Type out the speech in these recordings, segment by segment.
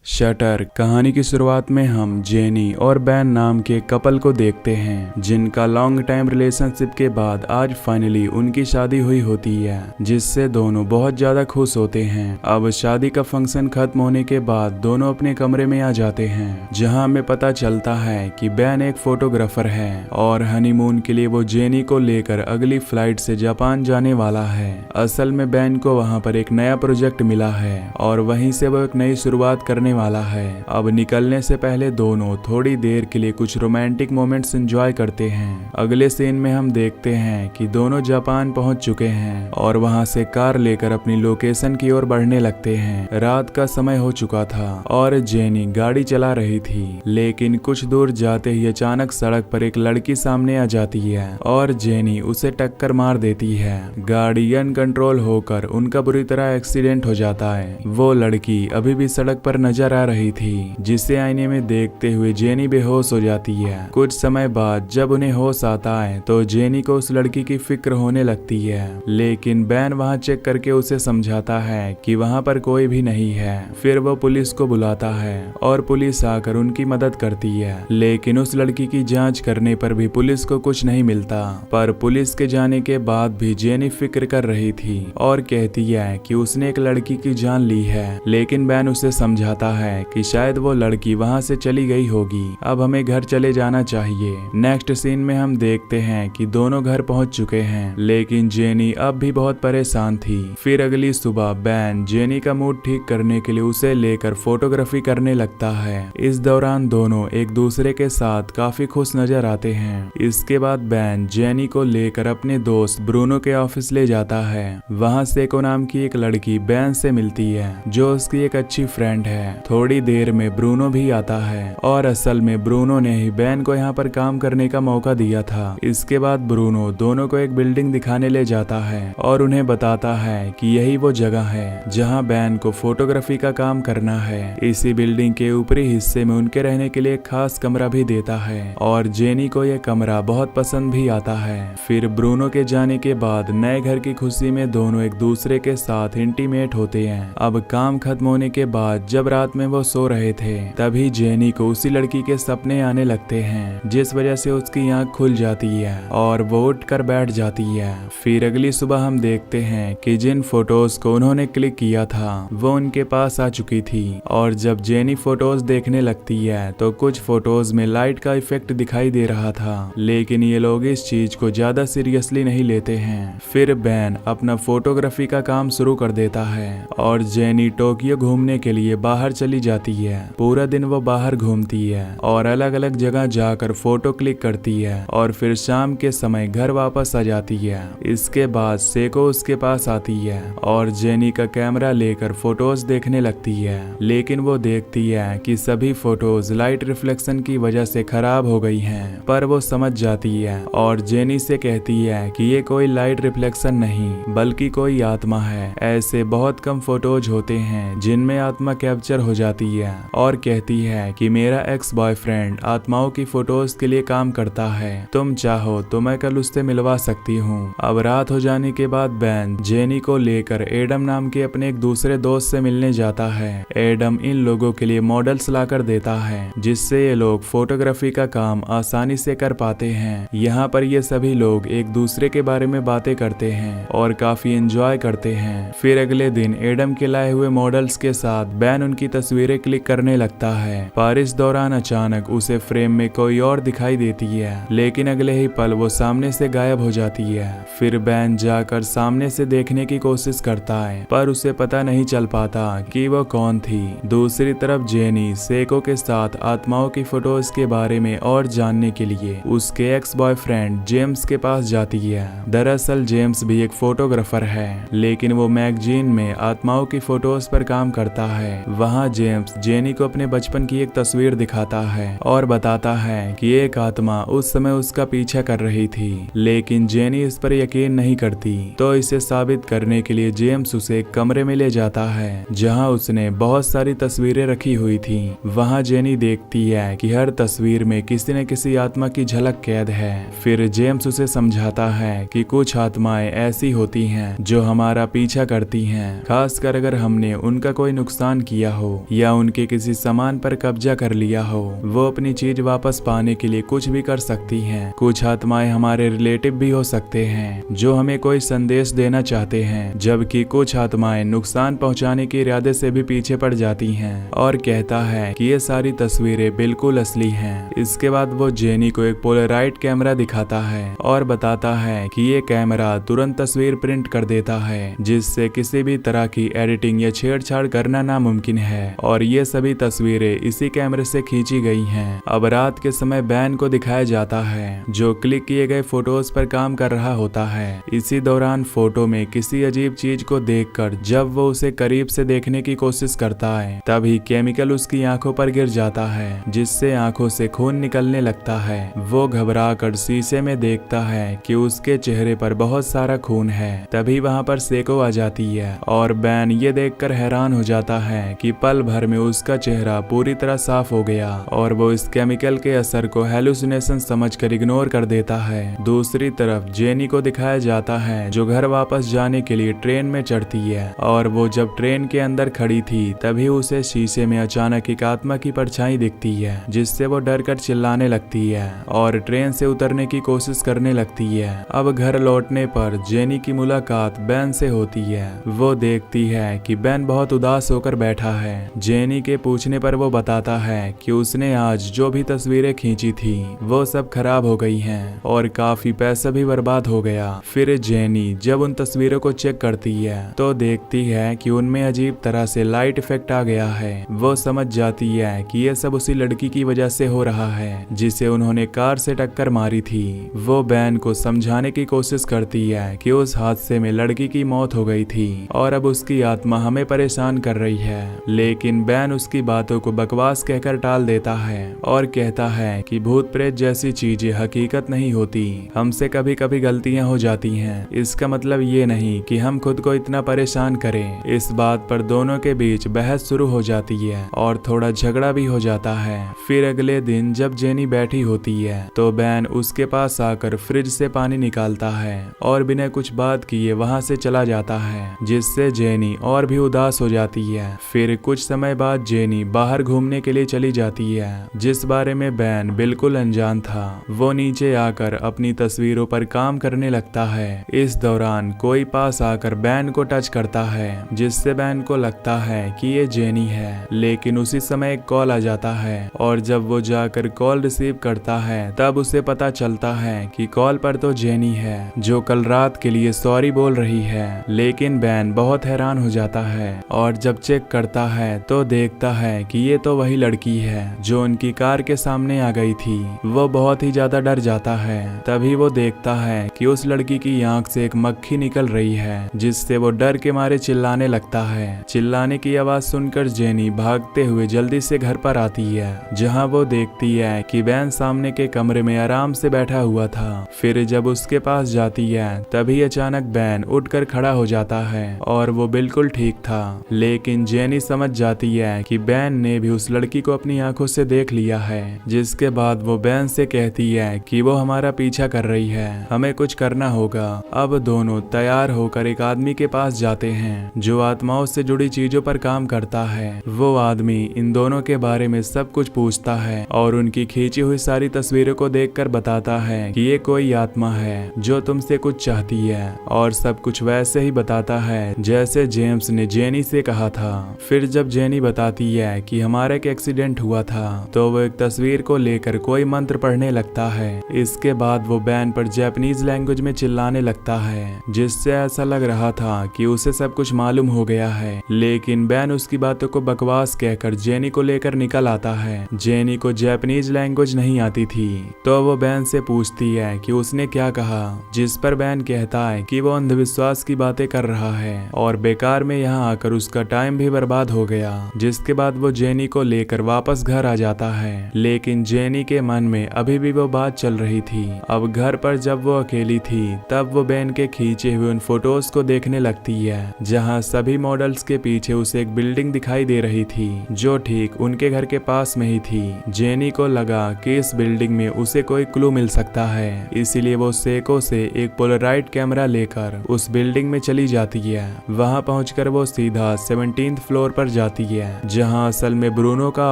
Shutter कहानी की शुरुआत में हम जेनी और बैन नाम के कपल को देखते हैं जिनका लॉन्ग टाइम रिलेशनशिप के बाद आज फाइनली उनकी शादी हुई होती है, जिससे दोनों बहुत ज्यादा खुश होते हैं। अब शादी का फंक्शन खत्म होने के बाद दोनों अपने कमरे में आ जाते हैं, जहां हमें पता चलता है कि बैन एक फोटोग्राफर है और हनीमून के लिए वो जेनी को लेकर अगली फ्लाइट से जापान जाने वाला है। असल में बैन को वहां पर एक नया प्रोजेक्ट मिला है और वहीं से वो एक नई शुरुआत करने वाला है। अब निकलने से पहले दोनों थोड़ी देर के लिए कुछ रोमांटिक मोमेंट्स एंजॉय करते हैं। अगले सीन में हम देखते हैं कि दोनों जापान पहुंच चुके हैं और वहां से कार लेकर अपनी लोकेशन की ओर बढ़ने लगते हैं। रात का समय हो चुका था और जेनी गाड़ी चला रही थी, लेकिन कुछ दूर जाते ही अचानक सड़क पर एक लड़की सामने आ जाती है और जेनी उसे टक्कर मार देती है। गाड़ी अनकंट्रोल होकर उनका बुरी तरह एक्सीडेंट हो जाता है। वो लड़की अभी भी सड़क पर नजर आ रही थी, जिसे आईने में देखते हुए जेनी बेहोश हो जाती है। कुछ समय बाद जब उन्हें होश आता है तो जेनी को उस लड़की की फिक्र होने लगती है, लेकिन बैन वहां चेक करके उसे समझाता है कि वहां पर कोई भी नहीं है। फिर वो पुलिस को बुलाता है और पुलिस आकर उनकी मदद करती है, लेकिन उस लड़की की जांच करने पर भी पुलिस को कुछ नहीं मिलता। पर पुलिस के जाने के बाद भी जेनी फिक्र कर रही थी और कहती है कि उसने एक लड़की की जान ली है, लेकिन बैन उसे समझाता है कि शायद वो लड़की वहां से चली गई होगी। अब हमें घर चले जाना चाहिए। नेक्स्ट सीन में हम देखते हैं कि दोनों घर पहुंच चुके हैं, लेकिन जेनी अब भी बहुत परेशान थी। फिर अगली सुबह बैन जेनी का मूड ठीक करने के लिए उसे लेकर फोटोग्राफी करने लगता है। इस दौरान दोनों एक दूसरे के साथ काफी खुश नजर आते हैं। इसके बाद बैन जेनी को लेकर अपने दोस्त ब्रूनो के ऑफिस ले जाता है। वहां सेको नाम की एक लड़की बैन से मिलती है, जो उसकी एक अच्छी फ्रेंड है। थोड़ी देर में ब्रूनो भी आता है और असल में ब्रूनो ने ही बैन को यहाँ पर काम करने का मौका दिया था। इसके बाद ब्रूनो दोनों को एक बिल्डिंग दिखाने ले जाता है और उन्हें बताता है कि यही वो जगह है जहाँ बैन को फोटोग्राफी का काम करना है। इसी बिल्डिंग के ऊपरी हिस्से में उनके रहने के लिए एक खास कमरा भी देता है और जेनी को यह कमरा बहुत पसंद भी आता है। फिर ब्रूनो के जाने के बाद नए घर की खुशी में दोनों एक दूसरे के साथ इंटीमेट होते हैं। अब काम खत्म होने के बाद जब रात में वो सो रहे थे, तभी जेनी को उसी लड़की के सपने आने लगते हैं, जिस वजह से उसकी आंख खुल जाती है और वो उठकर बैठ जाती है। फिर अगली सुबह हम देखते हैं कि जिन फोटोज को उन्होंने क्लिक किया था वो उनके पास आ चुकी थी और जब जेनी फोटोज देखने लगती है तो कुछ फोटोज में लाइट का इफेक्ट दिखाई दे रहा था, लेकिन ये लोग इस चीज को ज्यादा सीरियसली नहीं लेते हैं। फिर बैन अपना फोटोग्राफी का काम शुरू कर देता है और जेनी टोक्यो घूमने के लिए बाहर चली जाती है। पूरा दिन वो बाहर घूमती है और अलग अलग जगह जाकर फोटो क्लिक करती है और फिर शाम के समय घर वापस आ जाती है। इसके बाद सेको उसके पास आती है और जेनी का कैमरा लेकर फोटोज देखने लगती है, लेकिन वो देखती है कि सभी फोटोज लाइट रिफ्लेक्शन की वजह से खराब हो गई हैं। पर वो समझ जाती है और जेनी से कहती है कि ये कोई लाइट रिफ्लेक्शन नहीं बल्कि कोई आत्मा है। ऐसे बहुत कम फोटोज होते हैं जिनमें आत्मा कैप्चर हो जाती है और कहती है कि मेरा एक्स बॉयफ्रेंड आत्माओं की फोटोज के लिए काम करता है, तुम चाहो तो मैं कल उससे मिलवा सकती हूँ। अब रात हो जाने के बाद बैन जेनी को लेकर एडम नाम के अपने एक दूसरे दोस्त से मिलने जाता है। एडम इन लोगों के लिए मॉडल्स लाकर देता है, जिससे ये लोग फोटोग्राफी का काम आसानी से कर पाते हैं। यहाँ पर ये सभी लोग एक दूसरे के बारे में बातें करते हैं और काफी एंजॉय करते हैं। फिर अगले दिन एडम के लाए हुए मॉडल्स के साथ बैन उनकी तस्वीरें क्लिक करने लगता है, पर इस दौरान अचानक उसे फ्रेम में कोई और दिखाई देती है, लेकिन अगले ही पल वो सामने से गायब हो जाती है। फिर बैन जाकर सामने से देखने की कोशिश करता है, पर उसे पता नहीं चल पाता कि वो कौन थी। दूसरी तरफ जेनी सेको के साथ आत्माओं की फोटोज के बारे में और जानने के लिए उसके एक्स बॉयफ्रेंड जेम्स के पास जाती है। दरअसल जेम्स भी एक फोटोग्राफर है, लेकिन वो मैगजीन में आत्माओं की फोटोज पर काम करता है। वहाँ जेम्स जेनी को अपने बचपन की एक तस्वीर दिखाता है और बताता है कि एक आत्मा उस समय उसका पीछा कर रही थी, लेकिन जेनी इस पर यकीन नहीं करती। तो इसे साबित करने के लिए जेम्स उसे एक कमरे में ले जाता है जहां उसने बहुत सारी तस्वीरें रखी हुई थी। वहां जेनी देखती है कि हर तस्वीर में किसी न किसी आत्मा की झलक कैद है। फिर जेम्स उसे समझाता है कि कुछ आत्माएं ऐसी होती हैं जो हमारा पीछा करती हैं, खासकर अगर हमने उनका कोई नुकसान किया हो। या उनके किसी सामान पर कब्जा कर लिया हो, वो अपनी चीज वापस पाने के लिए कुछ भी कर सकती हैं। कुछ आत्माएं हमारे रिलेटिव भी हो सकते हैं जो हमें कोई संदेश देना चाहते हैं, जबकि कुछ आत्माएं नुकसान पहुंचाने के इरादे से भी पीछे पड़ जाती हैं और कहता है कि ये सारी तस्वीरें बिल्कुल असली हैं। इसके बाद वो जेनी को एक पोलराइड कैमरा दिखाता है और बताता है कि ये कैमरा तुरंत तस्वीर प्रिंट कर देता है, जिससे किसी भी तरह की एडिटिंग या छेड़छाड़ करना नामुमकिन है और ये सभी तस्वीरें इसी कैमरे से खींची गई हैं। अब रात के समय बैन को दिखाया जाता है जो क्लिक किए गए फोटोज पर काम कर रहा होता है। इसी दौरान फोटो में किसी अजीब चीज को देखकर जब वो उसे करीब से देखने की कोशिश करता है, तभी केमिकल उसकी आंखों पर गिर जाता है, जिससे आंखों से खून निकलने लगता है। वो घबरा कर शीशे में देखता है कि उसके चेहरे पर बहुत सारा खून है। तभी वहाँ पर सेको आ जाती है और बैन ये देखकर हैरान हो जाता है कि पल भर में उसका चेहरा पूरी तरह साफ हो गया और वो इस केमिकल के असर को हेलुसिनेशन समझकर इग्नोर कर देता है। दूसरी तरफ जेनी को दिखाया जाता है जो घर वापस जाने के लिए ट्रेन में चढ़ती है और वो जब ट्रेन के अंदर खड़ी थी तभी उसे शीशे में अचानक एक आत्मा की परछाई दिखती है, जिससे वो डर कर चिल्लाने लगती है और ट्रेन से उतरने की कोशिश करने लगती है। अब घर लौटने पर जेनी की मुलाकात बैन से होती है। वो देखती है कि बैन बहुत उदास होकर बैठा है। जेनी के पूछने पर वो बताता है कि उसने आज जो भी तस्वीरें खींची थी वो सब खराब हो गई हैं और काफी पैसा भी बर्बाद हो गया। फिर जेनी जब उन तस्वीरों को चेक करती है तो देखती है कि उनमें अजीब तरह से लाइट इफेक्ट आ गया है। वो समझ जाती है कि ये सब उसी लड़की की वजह से हो रहा है जिसे उन्होंने कार से टक्कर मारी थी। वो बैन को समझाने की कोशिश करती है कि उस हादसे में लड़की की मौत हो गई थी और अब उसकी आत्मा हमें परेशान कर रही है, लेकिन बैन उसकी बातों को बकवास कहकर टाल देता है और कहता है कि भूत प्रेत जैसी चीजें हकीकत नहीं होती, हमसे कभी कभी गलतियां हो जाती हैं। इसका मतलब ये नहीं कि हम खुद को इतना परेशान करें। इस बात पर दोनों के बीच बहस शुरू हो जाती है और थोड़ा झगड़ा भी हो जाता है। फिर अगले दिन जब जेनी बैठी होती है तो बैन उसके पास आकर फ्रिज से पानी निकालता है और बिना कुछ बात किए वहां से चला जाता है, जिससे जेनी और भी उदास हो जाती है। फिर कुछ समय बाद जेनी बाहर घूमने के लिए चली जाती है, जिस बारे में बैन बिल्कुल अनजान था। वो नीचे आकर अपनी तस्वीरों पर काम करने लगता है। इस दौरान कोई पास आकर बैन को टच करता है, जिससे बैन को लगता है कि ये जेनी है, लेकिन उसी समय एक कॉल आ जाता है और जब वो जाकर कॉल रिसीव करता है तब उसे पता चलता है कि कॉल पर तो जेनी है जो कल रात के लिए सॉरी बोल रही है। लेकिन बैन बहुत हैरान हो जाता है और जब चेक करता है तो देखता है कि ये तो वही लड़की है जो उनकी कार के सामने आ गई थी। वो बहुत ही ज्यादा डर जाता है। तभी वो देखता है कि उस लड़की की आंख से एक मक्खी निकल रही है, जिससे वो डर के मारे चिल्लाने लगता है। चिल्लाने की आवाज सुनकर जेनी भागते हुए जल्दी से घर पर आती है, जहां वो देखती है कि बैन सामने के कमरे में आराम से बैठा हुआ था। फिर जब उसके पास जाती है तभी अचानक बैन उठकर खड़ा हो जाता है और वो बिल्कुल ठीक था। लेकिन जेनी समझ जाती है कि बैन ने भी उस लड़की को अपनी आंखों से देख लिया है, जिसके बाद वो बैन से कहती है कि वो हमारा पीछा कर रही है, हमें कुछ करना होगा। अब दोनों तैयार होकर एक आदमी के पास जाते हैं जो आत्माओं से जुड़ी चीजों पर काम करता है। वो आदमी इन दोनों के बारे में सब कुछ पूछता है और उनकी खींची हुई सारी तस्वीरों को देखकर बताता है कि ये कोई आत्मा है जो तुमसे कुछ चाहती है और सब कुछ वैसे ही बताता है जैसे जेम्स ने जेनी से कहा था। फिर जब जेनी बताती है कि हमारा एक एक्सीडेंट हुआ था तो वो एक तस्वीर को लेकर कोई मंत्र पढ़ने लगता है। इसके बाद वो बैन पर जापानीज लैंग्वेज में चिल्लाने लगता है, जिससे ऐसा लग रहा था कि उसे सब कुछ मालूम हो गया है। लेकिन बैन उसकी बातों को बकवास कहकर जेनी को लेकर निकल आता है। जेनी को जापानीज लैंग्वेज नहीं आती थी तो वो बैन से पूछती है कि उसने क्या कहा, जिस पर बैन कहता है कि वो अंधविश्वास की बातें कर रहा है और बेकार में यहाँ आकर उसका टाइम भी बर्बाद हो गया। जिसके बाद वो जेनी को लेकर वापस घर आ जाता है, लेकिन जेनी के मन में अभी भी वो बात चल रही थी। अब घर पर जब वो अकेली थी तब वो बैन के खींचे हुए उन फोटोज को देखने लगती है, जहाँ सभी मॉडल्स के पीछे उसे एक बिल्डिंग दिखाई दे रही थी जो ठीक उनके घर के पास में ही थी। जेनी को लगा कि इस बिल्डिंग में उसे कोई क्लू मिल सकता है, इसीलिए वो सेको से एक पोलराइड कैमरा लेकर उस बिल्डिंग में चली जाती है। वहां पहुंचकर वो सीधा 17th फ्लोर पर जाती है जहाँ असल में ब्रूनो का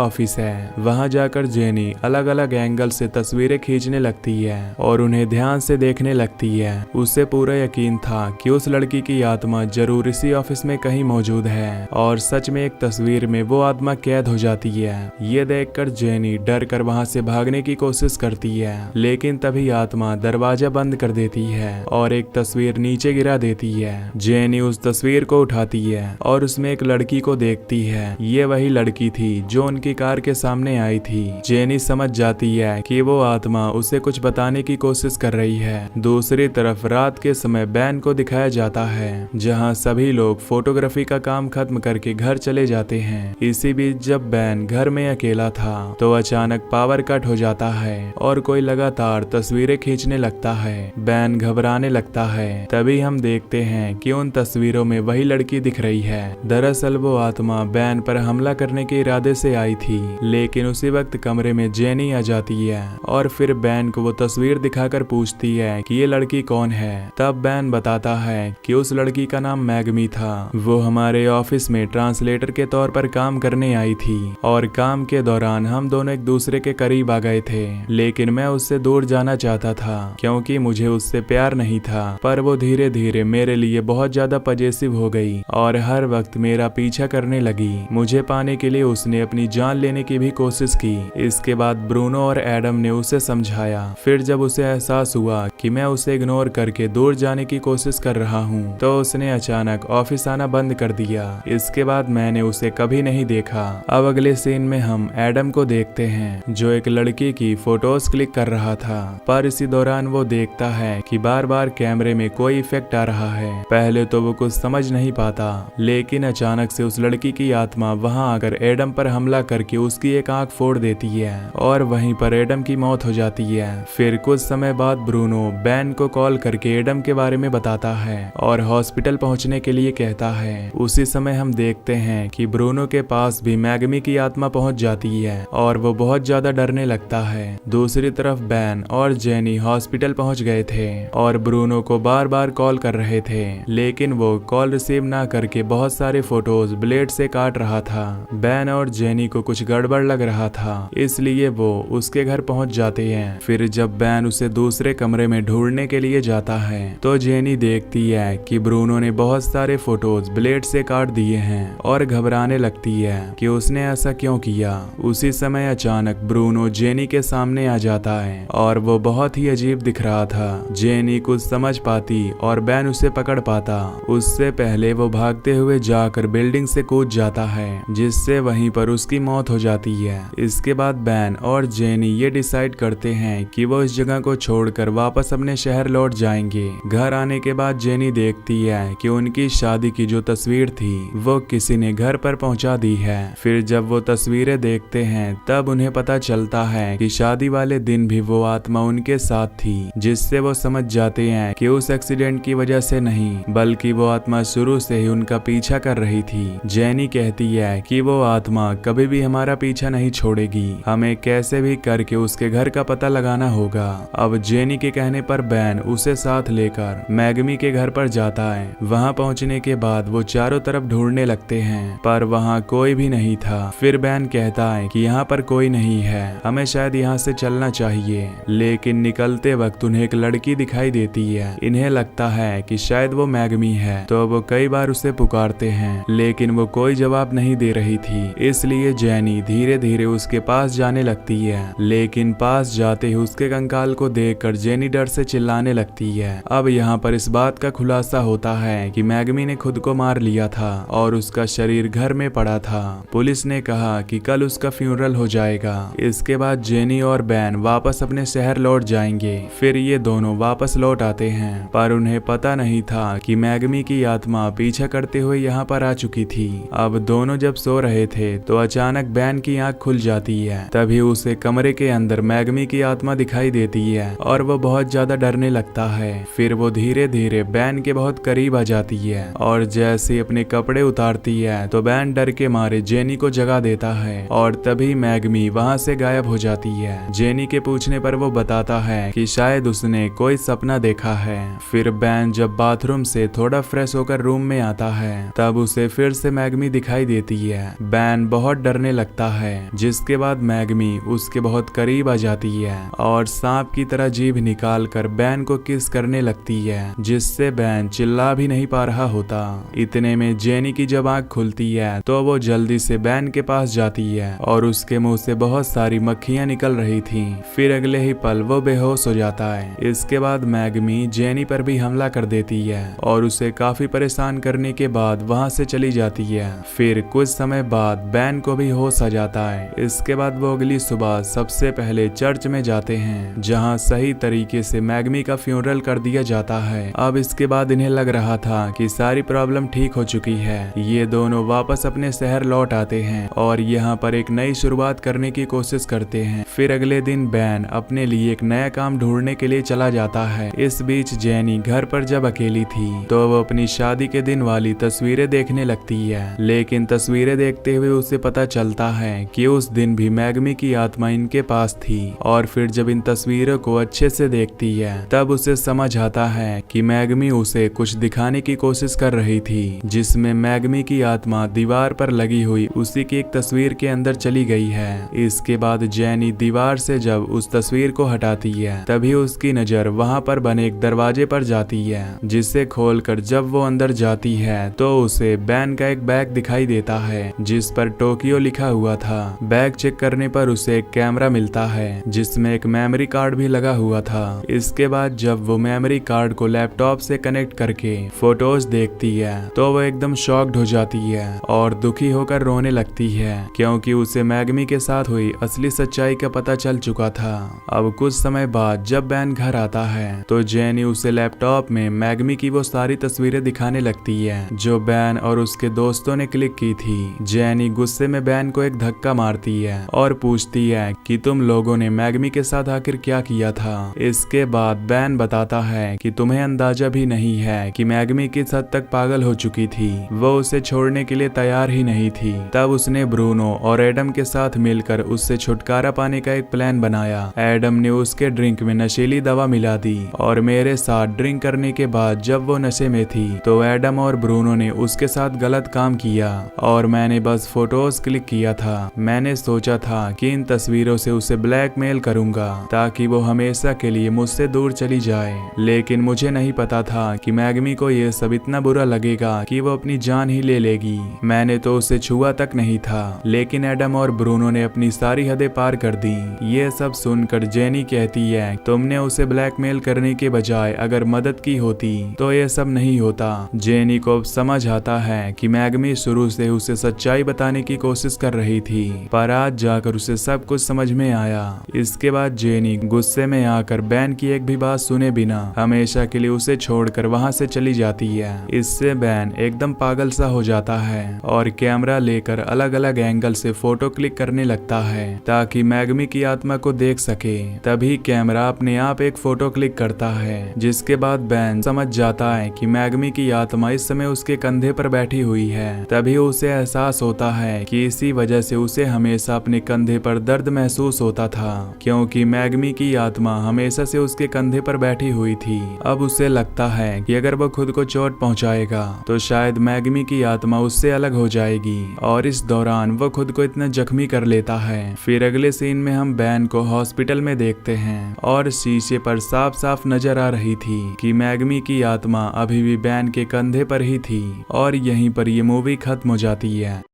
ऑफिस है। वहाँ जाकर जेनी अलग अलग एंगल से तस्वीरें खींचने लगती है और उन्हें ध्यान से देखने लगती है। उसे पूरा यकीन था कि उस लड़की की आत्मा जरूर इसी ऑफिस में कहीं मौजूद है और सच में एक तस्वीर में वो आत्मा कैद हो जाती है। ये देखकर जेनी डर कर वहाँ से भागने की कोशिश करती है, लेकिन तभी आत्मा दरवाजा बंद कर देती है और एक तस्वीर नीचे गिरा देती है। जेनी उस तस्वीर को उठाती है और उसमें एक लड़की को देखती है। ये वही लड़की थी जो उनकी कार के सामने आई थी। जेनी समझ जाती है कि वो आत्मा उसे कुछ बताने की कोशिश कर रही है। दूसरी तरफ रात के समय बैन को दिखाया जाता है जहाँ सभी लोग फोटोग्राफी का काम खत्म करके घर चले जाते हैं। इसी बीच जब बैन घर में अकेला था तो अचानक पावर कट हो जाता है और कोई लगातार तस्वीरें खींचने लगता है। बैन घबराने लगता है। तभी हम देखते हैं कि उन तस्वीरों में वही लड़की दिख रही है। दरअसल वो आत्मा बैन पर हमला करने के इरादे से आई थी, लेकिन उसी वक्त कमरे में जेनी आ जाती है और फिर बैन को वो तस्वीर दिखाकर पूछती है कि ये लड़की कौन है। तब बैन बताता है कि उस लड़की का नाम मैगमी था। वो हमारे ऑफिस में ट्रांसलेटर के तौर पर काम करने आई थी और काम के दौरान हम दोनों एक दूसरे के करीब आ गए थे, लेकिन मैं उससे दूर जाना चाहता था क्योंकि मुझे उससे प्यार नहीं था। पर वो धीरे धीरे मेरे लिए बहुत ज्यादा पजेसिव हो गई और हर वक्त मेरा पीछा करने लगी। मुझे पाने के लिए उसने अपनी जान लेने की भी कोशिश की। इसके बाद ब्रूनो और एडम ने उसे समझाया। फिर जब उसे एहसास हुआ कि मैं उसे इग्नोर करके दूर जाने की कोशिश कर रहा हूँ तो उसने अचानक ऑफिस आना बंद कर दिया। इसके बाद मैंने उसे कभी नहीं देखा। अब अगले सीन में हम एडम को देखते हैं जो एक लड़की की फोटोज क्लिक कर रहा था। पर इसी दौरान वो देखता है कि बार बार कैमरे में कोई इफेक्ट आ रहा है। पहले तो वो कुछ समझ नहीं पाता, लेकिन अचानक से उस लड़की की आत्मा वहां आकर एडम पर हमला करके उसकी एक आंख फोड़ देती है और वहीं पर एडम की मौत हो जाती है। फिर कुछ समय बाद ब्रूनो बैन को कॉल करके एडम के बारे में बताता है और हॉस्पिटल पहुंचने के लिए कहता है। उसी समय हम देखते हैं कि ब्रूनो के पास भी मैगमी की आत्मा पहुंच जाती है और वो बहुत ज्यादा डरने लगता है। दूसरी तरफ बैन और जेनी हॉस्पिटल पहुंच गए थे और ब्रूनो को बार बार कॉल कर रहे थे, लेकिन वो कॉल रिसीव ना करके बहुत सारे फोटोज ब्लेड से काट रहा था। बैन और जेनी को कुछ गड़बड़ लग रहा था, इसलिए वो उसके घर पहुंच जाते हैं। फिर जब बैन उसे दूसरे कमरे में ढूंढने के लिए जाता है तो जेनी देखती है कि ब्रूनो ने बहुत सारे फोटोज ब्लेड से काट दिए हैं और घबराने लगती है कि उसने ऐसा क्यों किया। उसी समय अचानक ब्रूनो जेनी के सामने आ जाता है और वो बहुत ही अजीब दिख रहा था। जेनी कुछ समझ पाती और बैन उसे पकड़ पाता। उससे पहले वो भागते हुए जाकर बिल्डिंग से कूद जाता है, जिससे वहीं पर उसकी मौत हो जाती है। इसके बाद बैन और जेनी ये डिसाइड करते हैं कि वो इस जगह को छोड़कर वापस अपने शहर लौट जाएंगे। घर आने के बाद जेनी देखती है कि उनकी शादी की जो तस्वीर थी वो किसी ने घर पर पहुंचा दी है। फिर जब वो तस्वीरें देखते हैं तब उन्हें पता चलता है कि शादी वाले दिन भी वो आत्मा उनके साथ थी, जिससे वो समझ जाते हैं कि उस एक्सीडेंट की वजह से नहीं बल्कि वो आत्मा शुरू से ही उनका पीछा कर रही थी। जेनी कहती है कि वो आत्मा कभी भी हमारा पीछा नहीं छोड़ेगी, हमें कैसे भी करके उसके घर का पता लगाना होगा। अब जेनी के कहने पर बैन उसे साथ लेकर मैगमी के घर पर जाता है। वहां पहुंचने के बाद वो चारों तरफ ढूंढने लगते हैं पर वहां कोई भी नहीं था। फिर बैन कहता है कि यहाँ पर कोई नहीं है, हमें शायद यहाँ से चलना चाहिए। लेकिन निकलते वक्त उन्हें एक लड़की दिखाई देती है। इन्हें लगता है कि शायद वो मैगमी है, तो वो कई बार उसे पुकारते हैं, लेकिन वो कोई जवाब नहीं दे रही थी। इसलिए जेनी धीरे धीरे उसके पास जाने लगती है, लेकिन पास जाते ही उसके कंकाल को देखकर जेनी डर से चिल्लाने लगती है। अब यहाँ पर इस बात का खुलासा होता है कि मैगमी ने खुद को मार लिया था और उसका शरीर घर में पड़ा था। पुलिस ने कहा कि कल उसका फ्यूनरल हो जाएगा। इसके बाद जेनी और बैन वापस अपने शहर लौट जाएंगे। फिर ये दोनों वापस लौट आते हैं, पर उन्हें पता नहीं था कि मैगमी की आत्मा पीछा करते हुए यहाँ पर आ चुकी थी। अब दोनों जब सो रहे थे तो अचानक बैन की आंख खुल जाती है। तभी उसे कमरे के अंदर मैगमी की आत्मा दिखाई देती है और वो बहुत ज्यादा डरने लगता है। फिर वो धीरे धीरे बैन के बहुत करीब आ जाती है और जैसे अपने कपड़े उतारती है तो बैन डर के मारे जेनी को जगा देता है और तभी मैगमी वहां से गायब हो जाती है। जेनी के पूछने पर वो बताता है कि शायद उसने कोई सपना देखा है। फिर बैन जब बाथरूम से थोड़ा फ्रेश होकर रूम में आता है तब उसे फिर से मैगमी दिखाई देती है। बैन बहुत डरने लगता है, जिसके बाद मैगमी उसके बहुत करीब आ जाती है और सांप की तरह जीभ निकाल कर बैन को किस करने लगती है, जिससे बैन चिल्ला भी नहीं पा रहा होता। इतने में जेनी की जब आँख खुलती है तो वो जल्दी से बैन के पास जाती है और उसके मुंह से बहुत सारी मक्खियां निकल रही थीं। फिर अगले ही पल वो बेहोश हो जाता है। इसके बाद मैगमी जेनी पर भी हमला कर देती है और उसे काफी परेशान करने के बाद वहां से चली जाती है। फिर कुछ समय बाद बैन को भी होश आ जाता है। इसके बाद वो अगली सुबह सबसे पहले चर्च में जाते हैं, जहां सही तरीके से मैगमी का फ्यूनरल कर दिया जाता है। अब इसके बाद इन्हें लग रहा था कि सारी प्रॉब्लम ठीक हो चुकी है। ये दोनों वापस अपने शहर लौट आते हैं और यहाँ पर एक नई शुरुआत करने की कोशिश करते हैं। फिर अगले दिन बैन अपने लिए एक नया काम ढूंढने के लिए चला जाता है। इस बीच जेनी घर पर जब अकेली थी तो वो अपनी शादी के दिन वाली तस्वीरें देखने लगती है, लेकिन तस्वीरें देखते हुए उसे पता चलता है कि उस दिन भी मैगमी की आत्मा इनके पास थी। और फिर जब इन तस्वीरों को अच्छे से देखती है तब उसे समझ आता है कि मैगमी उसे कुछ दिखाने की कोशिश कर रही थी, जिसमें मैगमी की आत्मा दीवार पर लगी हुई उसी की एक तस्वीर के अंदर चली गई है। इसके बाद जेनी दीवार से जब उस तस्वीर को हटाती है तभी उसकी नजर वहां पर बने एक दरवाजे पर जाती है, जिसे खोलकर जब वो अंदर जाती है तो उसे बैन का एक बैग दिखाई देता है जिस पर टोक्यो लिखा हुआ था। बैग चेक करने पर उसे एक कैमरा मिलता है जिसमें एक मेमोरी कार्ड भी लगा हुआ था। इसके बाद जब वो मेमोरी कार्ड को लैपटॉप से कनेक्ट करके फोटोज देखती है तो वो एकदम शॉक्ड हो जाती है और दुखी होकर रोने लगती है, क्योंकि उसे मैगमी के साथ हुई असली सच्चाई का पता चल चुका था। अब कुछ समय बाद जब बैन घर आता है तो जेनी उसे लैपटॉप में मैगमी की वो सारी तस्वीरें दिखाने लगती है जो बैन और उसके दोस्तों ने क्लिक की थी। जेनी गुस्से में बैन को एक धक्का मारती है और पूछती है कि तुम लोगों ने मैगमी के साथ आखिर क्या किया था। इसके बाद बैन बताता है कि तुम्हें अंदाजा भी नहीं है कि मैगमी किस हद तक पागल हो चुकी थी। वो उसे छोड़ने के लिए तैयार ही नहीं थी। तब उसने ब्रूनो और एडम के साथ मिलकर उससे छुटकारा पाने का एक प्लान बनाया। एडम ने उसके ड्रिंक में नशीली दवा मिला दी और मेरे साथ ड्रिंक करने के बाद जब वो नशे में थी तो एडम और ब्रूनो ने उसके साथ गलत काम किया और मैंने बस फोटोज क्लिक किया था। मैंने सोचा था कि इन तस्वीरों से उसे ब्लैकमेल करूंगा ताकि वो हमेशा के लिए मुझसे दूर चली जाए, लेकिन मुझे नहीं पता था कि मैगमी को ये सब इतना बुरा लगेगा कि वो अपनी जान ही ले लेगी। मैंने तो उसे छुआ तक नहीं था, लेकिन एडम और ब्रूनो ने अपनी सारी हदें पार कर दी। ये सब सुनकर जेनी कहती है तुमने उसे ब्लैकमेल करने के बजाय अगर मदद की होती तो ये सब नहीं होता। जेनी को समझ आता है कि मैगमी शुरू से उसे सच्चाई बताने की कोशिश कर रही थी, पर आज जाकर उसे सब कुछ समझ में आया। इसके बाद जेनी गुस्से में आकर बैन की एक भी बात सुने बिना हमेशा के लिए उसे छोड़कर वहां से चली जाती है। इससे बैन एकदम पागल सा हो जाता है और कैमरा लेकर अलग अलग एंगल से फोटो क्लिक करने लगता है ताकि मैगमी की आत्मा को देख सके। तभी कैमरा अपने आप एक फोटो क्लिक करता है, जिसके बाद बैन समझ जाता है कि मैगमी की आत्मा इस समय उसके कंधे पर बैठी हुई है। तभी उसे एहसास होता है कि इसी वजह से उसे हमेशा अपने कंधे पर दर्द महसूस होता था, क्योंकि मैगमी की आत्मा हमेशा से उसके कंधे पर बैठी हुई थी। अब उसे लगता है कि अगर वो खुद को चोट पहुंचाएगा तो शायद मैगमी की आत्मा उससे अलग हो जाएगी और इस दौरान वो खुद को इतना जख्मी कर लेता है। फिर अगले सीन में हम बैन को हॉस्पिटल में देखते हैं और शीशे पर साफ साफ नजर आ रही थी कि मैगमी की आत्मा अभी भी बैन के कंधे पर ही थी। और यहीं पर ये मूवी खत्म हो जाती है।